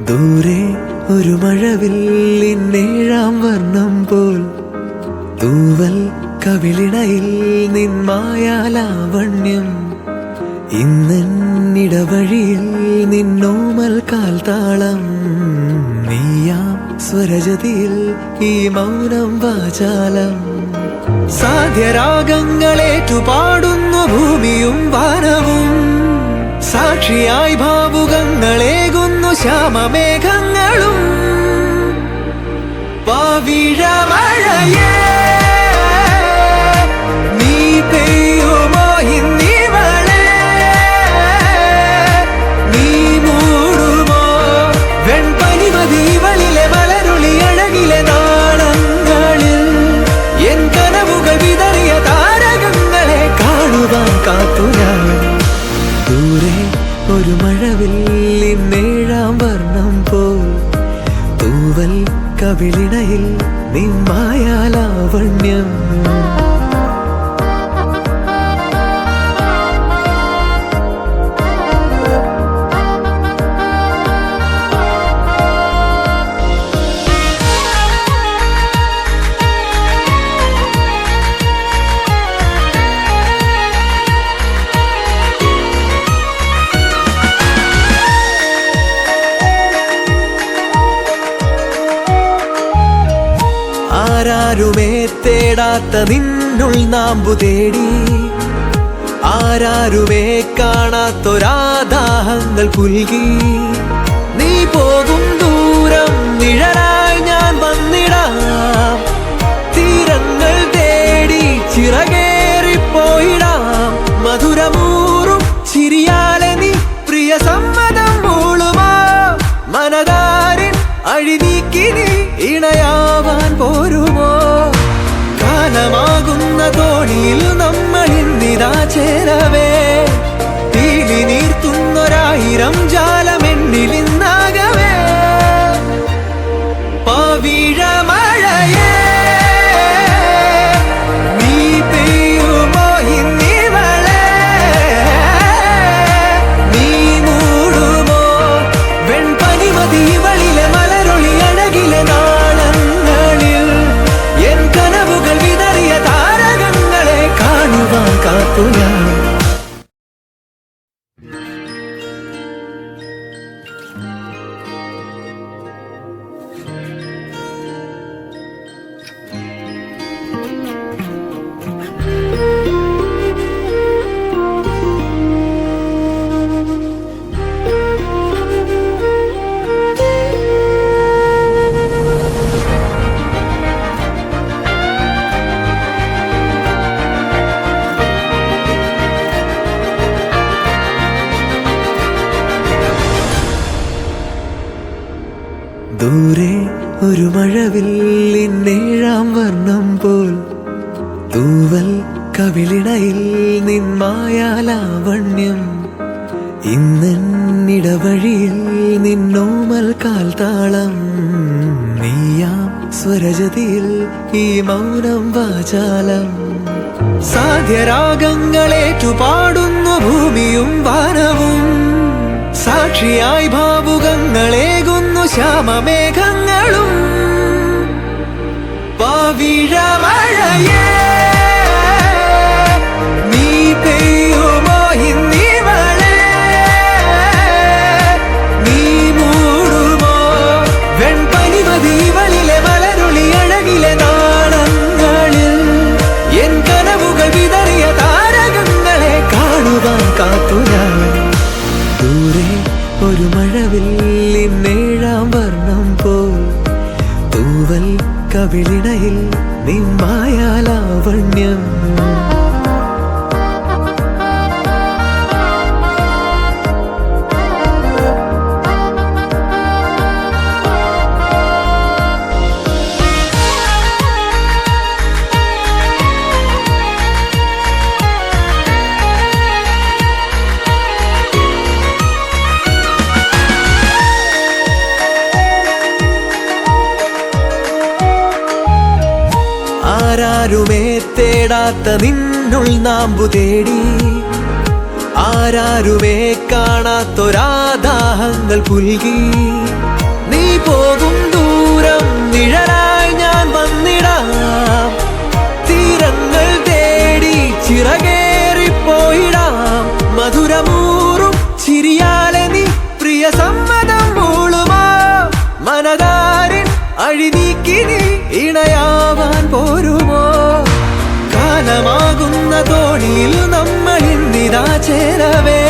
ദൂരെ ഒരു മഴവില്ലിന്നേഴാം വർണ്ണം പോൽ തൂവൽ കവിളിണയിൽ നിന്മായാലാവണ്യം ഇന്നിടവഴിയിൽ നിന്നോമൽ കാൽത്താളം നീയാം സ്വരജതിയിൽ ഈ മൗനം വാചാലം സാധ്യരാഗങ്ങളേറ്റുപാടുന്നു ഭൂമിയും വാനവും സാക്ഷിയായി ഭാവുകങ്ങളേകുന്നു ശ്യാമമേഘങ്ങളും പവിഴമഴയേ നീ പെയ്യുമോ ഇന്നിവളെ നീ മൂടുമോ വെൺപനിമതിവളിലെ മലരുളി അഴകിലെ നാളങ്ങളിൽ എൻ കനവുകൾ വിതറിയ താരകങ്ങളെ കാണുവാൻ കാത്തു ഞാൻ ദൂരെ ഒരു മഴവില്ലിന്നേഴാം വർണ്ണം പോൽ തൂവൽ കവിളിണയിൽ നിന്മായാലാവണ്യം ആരാരുമേ തേടാത്ത നിന്നുൾ നാമ്പു തേടി ആരാരുമേ കാണാത്തൊരാദാഹങ്ങൾ പുൽകി നീ പോകും ദൂരം നിഴലായി ഞാൻ വന്നിടാം തീരങ്ങൾ തേടി ചിറകേറിപ്പോയിടാം മധുരമൂറും ചിരിയാലെ നീ പ്രിയ സമ്മതം മൂളുമാ മനതാരിൻ അഴിനീക്കി നീ ഇണയാവാൻ പോരുമോ കാലമാകുന്ന തോണിയിൽ നമ്മൾ ഇന്നിതാ ചേരവേ തീലി നീർത്തുന്നൊരായിരം ജാലമെന്നിൽ ഇന്നാകവേ പവിഴമഴയേ നീ പെയ്യുമോ ഇന്നിവളെ നീ മൂടുമോ വെൺപനിമതിവളിലെ മലരൊളി അഴകിലെ നാളങ്ങളിൽ എൻ കനവുകൾ വിതറിയ താരകങ്ങളെ കാണുവാൻ കാത്തു ഞാൻ ദൂരെ ഒരു മഴവില്ലിന്നേഴാം വർണ്ണം പോൽ തൂവൽ കവിളിണയിൽ നിന്മായാലാവണ്യം ഇന്നിടവഴിയിൽ നിന്നോമൽ കാൽത്താളം നീയാം സ്വരജതിയിൽ ഈ മൗനം വാചാലം സാധ്യരാഗങ്ങളേറ്റുപാടുന്നു ഭൂമിയും വാനവും സാക്ഷിയായി ഭാവുകങ്ങളേകുന്നു ശ്യാമമേഘങ്ങളും പവിഴമഴയേ നീ പെയ്യുമോ ഇന്നിവളെ നീ മൂടുമോ വെൺപനിമതിവളിലെ മലരുളി അഴകിലെ നാളങ്ങളിൽ എൻ കനവുകൾ വിതറിയ താരകങ്ങളെ കാണുവാൻ കാത്തു ഞാൻ ദൂരെ ഒരു മഴവില്ലിന്നേഴാം വർണ്ണം പോൽ തൂവൽ കവിളിണയിൽ നിന്മായാല ആരാരുമേ തേടാത്ത നിന്നുൾ നാമ്പു തേടി ആരാരുമേ കാണാത്തൊരാദാഹങ്ങൾ പുൽകി നീ പോകും ദൂരം നിഴലായി ഞാൻ വന്നിടാം തീരങ്ങൾ തേടി ചിറകേറിപ്പോയിടാം മധുരമൂറും ചിരിയാലെ നീ പ്രിയ സമ്മതം മൂളുമാ മനതാരിൻ അഴിനീക്കി നീ ഇണയാവാൻ പോരുമോ കാലമാകുന്ന തോണിയിൽ നമ്മൾ ഇന്നിതാ ചേരവേ